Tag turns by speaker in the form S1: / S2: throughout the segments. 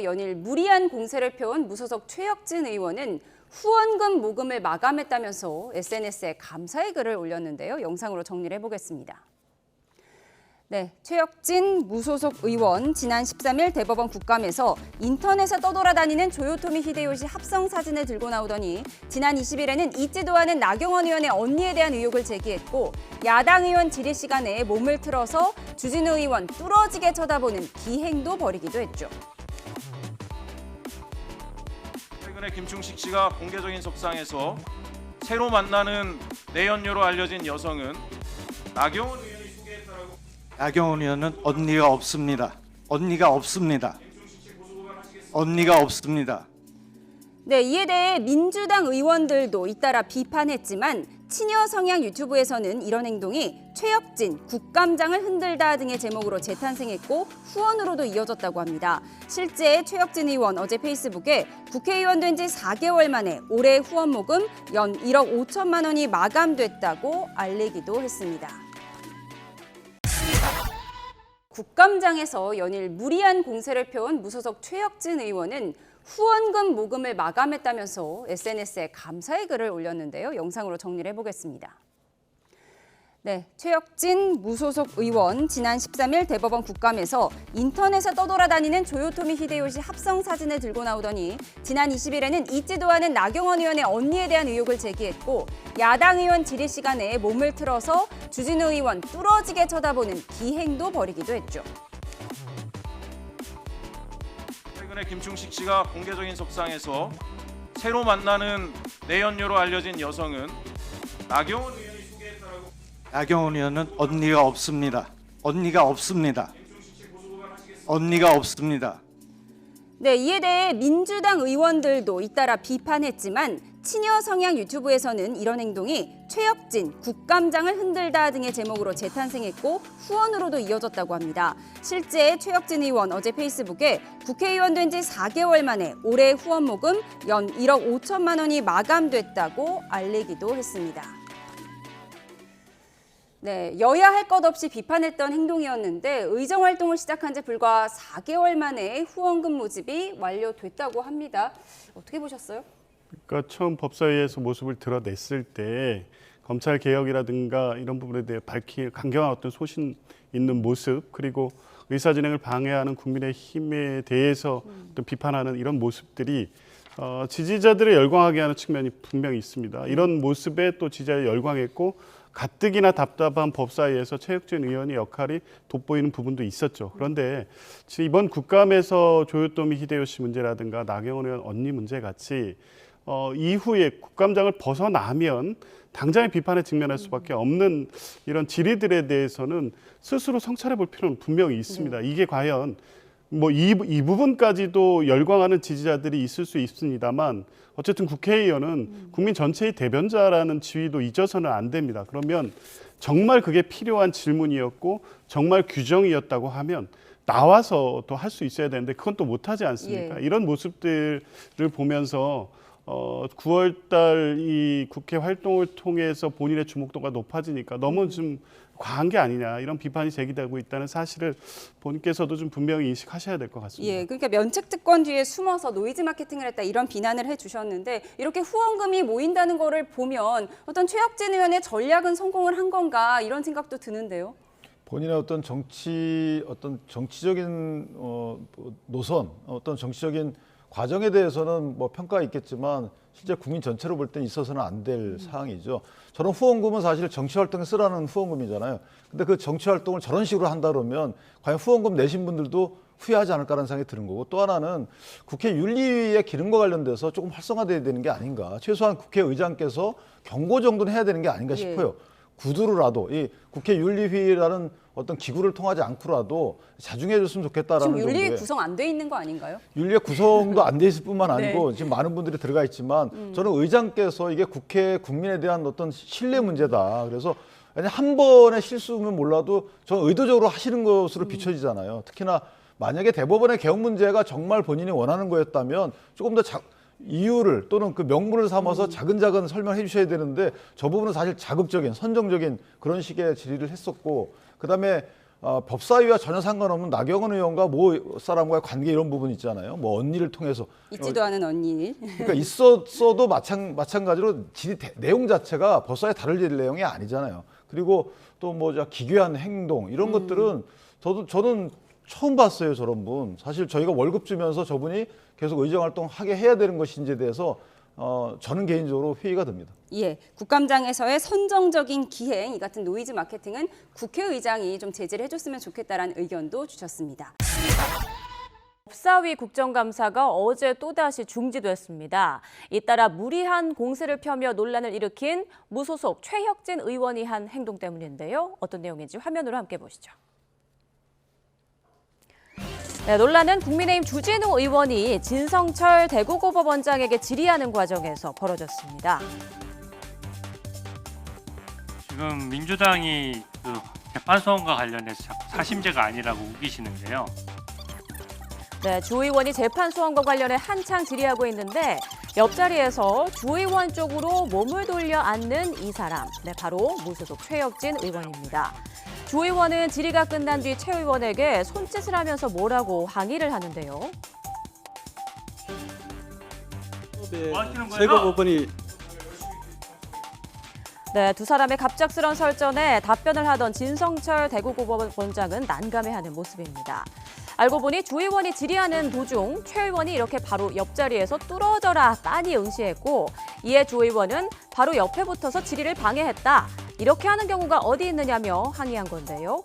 S1: 연일 무리한 공세를 펴온 무소속 최혁진 의원은 후원금 모금을 마감했다면서 SNS에 감사의 글을 올렸는데요. 영상으로 정리를 해보겠습니다. 네, 최혁진 무소속 의원 지난 13일 대법원 국감에서 인터넷에 떠돌아다니는 조요토미 히데요시 합성 사진을 들고 나오더니 지난 20일에는 잊지도 않은 나경원 의원의 언니에 대한 의혹을 제기했고 야당 의원 질의 시간에 몸을 틀어서 주진우 의원 뚫어지게 쳐다보는 기행도 벌이기도 했죠.
S2: 최근에 김충식 씨가 공개적인 석상에서 새로 만나는 내연녀로 알려진 여성은 나경원 의원이 소개했다라고.
S3: 나경원 의원은 언니가 없습니다. 언니가 없습니다. 언니가 없습니다.
S1: 네, 이에 대해 민주당 의원들도 잇따라 비판했지만 친여 성향 유튜브에서는 이런 행동이 최혁진 국감장을 흔들다 등의 제목으로 재탄생했고 후원으로도 이어졌다고 합니다. 실제 최혁진 의원 어제 페이스북에 국회의원 된 지 4개월 만에 올해 후원 모금 연 1억 5천만 원이 마감됐다고 알리기도 했습니다. 국감장에서 연일 무리한 공세를 펴온 무소속 최혁진 의원은 후원금 모금을 마감했다면서 SNS에 감사의 글을 올렸는데요. 영상으로 정리를 해보겠습니다. 네, 최혁진 무소속 의원 지난 13일 대법원 국감에서 인터넷에 떠돌아다니는 조요토미 히데요시 합성 사진을 들고 나오더니 지난 20일에는 잊지도 않은 나경원 의원의 언니에 대한 의혹을 제기했고 야당 의원 질의 시간에 몸을 틀어서 주진우 의원 뚫어지게 쳐다보는 기행도 벌이기도 했죠.
S2: 최근에 김충식 씨가 공개적인 석상에서 새로 만나는 내연녀로 알려진 여성은 나경원 의원이 소개했다라고.
S3: 나경원 의원은 언니가 없습니다. 언니가 없습니다. 언니가 없습니다.
S1: 네, 이에 대해 민주당 의원들도 잇따라 비판했지만 친여 성향 유튜브에서는 이런 행동이 최혁진 국감장을 흔들다 등의 제목으로 재탄생했고 후원으로도 이어졌다고 합니다. 실제 최혁진 의원 어제 페이스북에 국회의원 된 지 4개월 만에 올해 후원 모금 연 1억 5천만 원이 마감됐다고 알리기도 했습니다. 네, 여야 할 것 없이 비판했던 행동이었는데 의정 활동을 시작한 지 불과 4개월 만에 후원금 모집이 완료됐다고 합니다. 어떻게 보셨어요?
S4: 그러니까 처음 법사위에서 모습을 드러냈을 때 검찰 개혁이라든가 이런 부분에 대해 강경한 어떤 소신 있는 모습, 그리고 의사 진행을 방해하는 국민의힘에 대해서 어떤 비판하는 이런 모습들이 지지자들을 열광하게 하는 측면이 분명히 있습니다. 이런 모습에 또 지지자를 열광했고 가뜩이나 답답한 법사위에서 최혁진 의원의 역할이 돋보이는 부분도 있었죠. 그런데 이번 국감에서 조요토미 히데요시 문제라든가 나경원 의원 언니 문제 같이 이후에 국감장을 벗어나면 당장의 비판에 직면할 수밖에 없는 이런 질의들에 대해서는 스스로 성찰해 볼 필요는 분명히 있습니다. 이게 과연 뭐 이 부분까지도 열광하는 지지자들이 있을 수 있습니다만 어쨌든 국회의원은 국민 전체의 대변자라는 지위도 잊어서는 안 됩니다. 그러면 정말 그게 필요한 질문이었고 정말 규정이었다고 하면 나와서 또 할 수 있어야 되는데 그건 또 못하지 않습니까?
S1: 예.
S4: 이런 모습들을 보면서 9월 달 이 국회 활동을 통해서 본인의 주목도가 높아지니까 너무 좀 과한 게 아니냐 이런 비판이 제기되고 있다는 사실을 본인께서도 좀 분명히 인식하셔야 될 것 같습니다.
S1: 예, 그러니까 면책 특권 뒤에 숨어서 노이즈 마케팅을 했다 이런 비난을 해주셨는데 이렇게 후원금이 모인다는 거를 보면 어떤 최혁진 의원의 전략은 성공을 한 건가 이런 생각도 드는데요.
S5: 본인의 어떤 정치적인 노선, 어떤 정치적인 과정에 대해서는 뭐 평가가 있겠지만 실제 국민 전체로 볼 때는 있어서는 안 될 사항이죠. 저런 후원금은 사실 정치 활동에 쓰라는 후원금이잖아요. 근데 그 정치 활동을 저런 식으로 한다 그러면 과연 후원금 내신 분들도 후회하지 않을까라는 생각이 드는 거고, 또 하나는 국회 윤리위의 기능과 관련돼서 조금 활성화돼야 되는 게 아닌가. 최소한 국회의장께서 경고 정도는 해야 되는 게 아닌가 싶어요. 구두로라도 이 국회 윤리위라는 어떤 기구를 통하지 않고라도 자중해 줬으면 좋겠다라는
S1: 지금 윤리
S5: 정도의.
S1: 구성 안 돼 있는 거 아닌가요?
S5: 윤리의 구성도 안 돼 있을 뿐만 아니고 지금 많은 분들이 들어가 있지만 저는 의장께서 이게 국회 국민에 대한 어떤 신뢰 문제다. 그래서 한 번의 실수면 몰라도 저는 의도적으로 하시는 것으로 비춰지잖아요. 특히나 만약에 대법원의 개혁 문제가 정말 본인이 원하는 거였다면 조금 더 이유를 또는 그 명분을 삼아서 차근차근 설명해 주셔야 되는데 저 부분은 사실 자극적인 선정적인 그런 식의 질의를 했었고, 그다음에 법사위와 전혀 상관없는 나경원 의원과 모 사람과의 관계 이런 부분 있잖아요. 뭐 언니를 통해서
S1: 있지도 않은 언니.
S5: 그러니까 있었어도 마찬가지로 내용 자체가 법사위에 다룰 내용이 아니잖아요. 그리고 또 뭐 기괴한 행동 이런 것들은 저는 처음 봤어요. 저런 분. 사실 저희가 월급 주면서 저분이 계속 의정활동 하게 해야 되는 것인지에 대해서 저는 개인적으로 회의가 됩니다.
S1: 예, 국감장에서의 선정적인 기행, 이 같은 노이즈 마케팅은 국회의장이 좀 제지를 해줬으면 좋겠다라는 의견도 주셨습니다.
S6: 법사위 국정감사가 어제 또다시 중지됐습니다. 잇따라 무리한 공세를 펴며 논란을 일으킨 무소속 최혁진 의원이 한 행동 때문인데요. 어떤 내용인지 화면으로 함께 보시죠. 네, 논란은 국민의힘 주진우 의원이 진성철 대구고법원장에게 질의하는 과정에서 벌어졌습니다.
S7: 지금 민주당이 그 재판소원과 관련해서 사심제가 아니라고 우기시는데요.
S6: 네, 주 의원이 재판 소원과 관련해 한창 질의하고 있는데 옆자리에서 주 의원 쪽으로 몸을 돌려 앉는 이 사람, 네, 바로 무소속 최혁진 의원입니다. 주 의원은 질의가 끝난 뒤 최 의원에게 손짓을 하면서 뭐라고 항의를 하는데요.
S7: 뭐 하시는 거예요?
S8: 세고법원이
S6: 네, 두 사람의 갑작스런 설전에 답변을 하던 진성철 대구고법원장은 난감해하는 모습입니다. 알고 보니 주 의원이 질의하는 도중 최 의원이 이렇게 바로 옆자리에서 뚫어져라 빤히 응시했고, 이에 주 의원은 바로 옆에 붙어서 질의를 방해했다. 이렇게 하는 경우가 어디 있느냐며 항의한 건데요.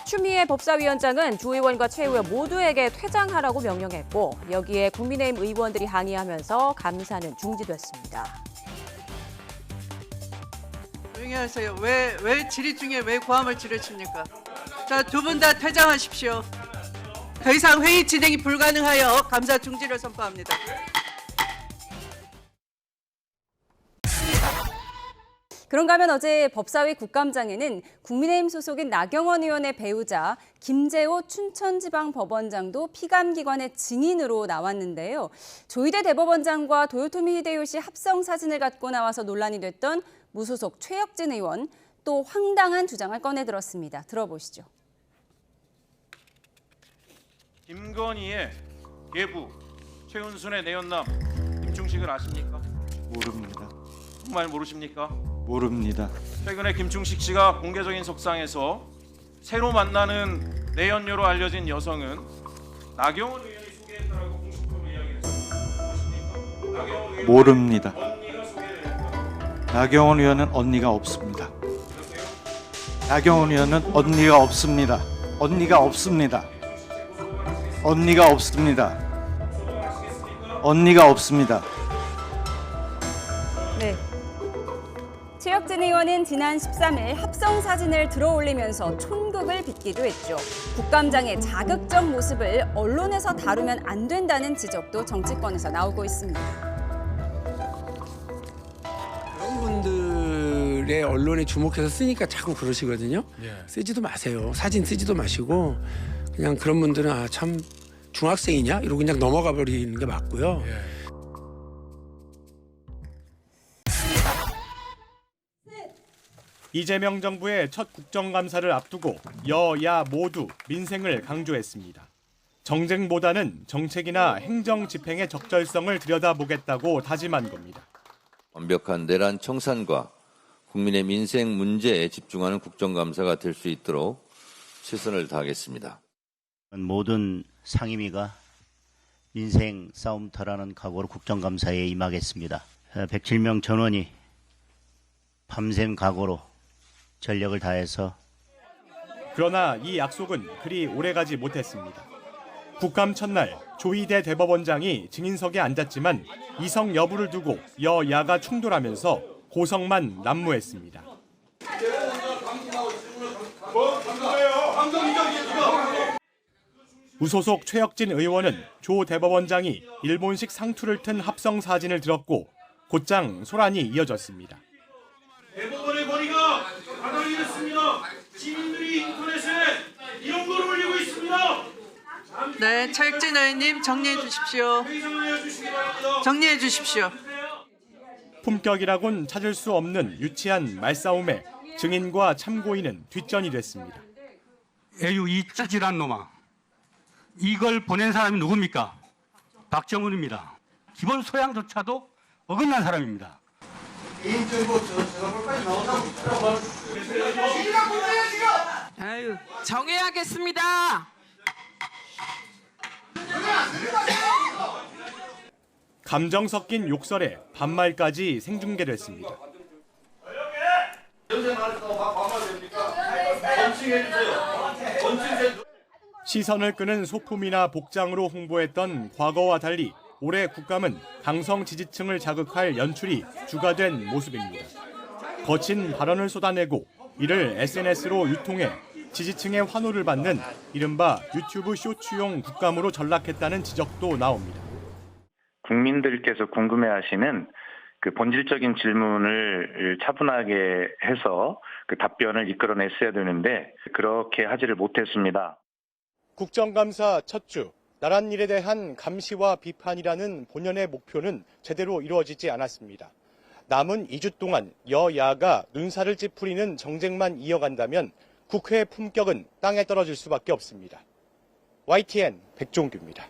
S6: 추미애 법사위원장은 주 의원과 최 의원 모두에게 퇴장하라고 명령했고, 여기에 국민의힘 의원들이 항의하면서 감사는 중지됐습니다.
S9: 조용히 하세요. 왜 질의 중에 왜 고함을 지르십니까? 자, 두 분 다 퇴장하십시오. 더 이상 회의 진행이 불가능하여 감사 중지를 선포합니다.
S1: 그런가 하면 어제 법사위 국감장에는 국민의힘 소속인 나경원 의원의 배우자 김재호 춘천지방법원장도 피감기관의 증인으로 나왔는데요. 조희대 대법원장과 도요토미 히데요시 합성 사진을 갖고 나와서 논란이 됐던 무소속 최혁진 의원, 또 황당한 주장을 꺼내들었습니다. 들어보시죠.
S2: 김건희의 계부 최은순의 내연남 김충식을 아십니까?
S3: 모릅니다.
S2: 정말 모르십니까?
S3: 모릅니다.
S2: 최근에 김충식 씨가 공개적인 석상에서 새로 만나는 내연녀로 알려진 여성은 나경원 의원이 소개했다라고 공식적으로 이야기했습니다. 무엇입니까? 나경원 의원
S3: 모릅니다.
S2: 언니가 소개를 했다.
S3: 나경원 의원은 언니가 없습니다. 나경원 의원은 언니가 없습니다. 언니가 없습니다. 언니가 없습니다. 언니가 없습니다.
S1: 네. 최혁진 의원은 지난 13일 합성 사진을 들어올리면서 촌극을 빚기도 했죠. 국감장의 자극적 모습을 언론에서 다루면 안 된다는 지적도 정치권에서 나오고 있습니다.
S10: 그런 분들의 언론에 주목해서 쓰니까 자꾸 그러시거든요. 쓰지도 마세요. 사진 쓰지도 마시고 그냥 그런 분들은 참 중학생이냐 이러고 그냥 넘어가 버리는 게 맞고요.
S11: 이재명 정부의 첫 국정감사를 앞두고 여야 모두 민생을 강조했습니다. 정쟁보다는 정책이나 행정 집행의 적절성을 들여다보겠다고 다짐한 겁니다.
S12: 완벽한 내란 청산과 국민의 민생 문제에 집중하는 국정감사가 될 수 있도록 최선을 다하겠습니다.
S13: 모든 상임위가 민생 싸움터라는 각오로 국정감사에 임하겠습니다. 107명 전원이 밤샘 각오로 전력을 다해서.
S11: 그러나 이 약속은 그리 오래가지 못했습니다. 국감 첫날 조희대 대법원장이 증인석에 앉았지만 이석 여부를 두고 여야가 충돌하면서 고성만 난무했습니다. 무소속 최혁진 의원은 조 대법원장이 일본식 상투를 튼 합성 사진을 들었고 곧장 소란이 이어졌습니다.
S2: 대법원의 권위가 바닥이 됐습니다. 시민들이 인터넷에 이런 걸 올리고 있습니다.
S9: 네, 최혁진 의원님 정리해 주십시오. 정리해 주십시오.
S11: 품격이라곤 찾을 수 없는 유치한 말싸움에 증인과 참고인은 뒷전이 됐습니다.
S7: 에휴 이 찌질한 놈아. 이걸 보낸 사람이 누굽니까? 박정훈입니다. 기본 소양조차도 어긋난 사람입니다.
S9: 아유, 정해야겠습니다.
S11: 감정 섞인 욕설에 반말까지 생중계됐습니다. 시선을 끄는 소품이나 복장으로 홍보했던 과거와 달리 올해 국감은 강성 지지층을 자극할 연출이 주가 된 모습입니다. 거친 발언을 쏟아내고 이를 SNS로 유통해 지지층의 환호를 받는 이른바 유튜브 쇼츠용 국감으로 전락했다는 지적도 나옵니다.
S8: 국민들께서 궁금해하시는 그 본질적인 질문을 차분하게 해서 그 답변을 이끌어냈어야 되는데 그렇게 하지를 못했습니다.
S11: 국정감사 첫 주, 나란 일에 대한 감시와 비판이라는 본연의 목표는 제대로 이루어지지 않았습니다. 남은 2주 동안 여야가 눈살을 찌푸리는 정쟁만 이어간다면 국회의 품격은 땅에 떨어질 수밖에 없습니다. YTN 백종규입니다.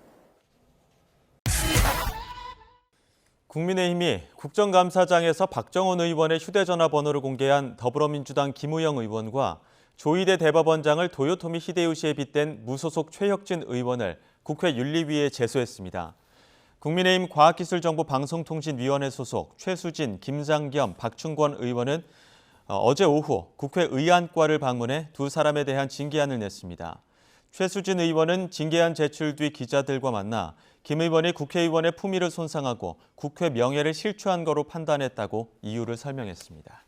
S14: 국민의힘이 국정감사장에서 박정훈 의원의 휴대전화 번호를 공개한 더불어민주당 김우영 의원과 조희대 대법원장을 도요토미 히데요시에 빗댄 무소속 최혁진 의원을 국회 윤리위에 제소했습니다. 국민의힘 과학기술정보방송통신위원회 소속 최수진, 김장겸, 박충권 의원은 어제 오후 국회 의안과를 방문해 두 사람에 대한 징계안을 냈습니다. 최수진 의원은 징계안 제출 뒤 기자들과 만나 김 의원이 국회의원의 품위를 손상하고 국회 명예를 실추한 거로 판단했다고 이유를 설명했습니다.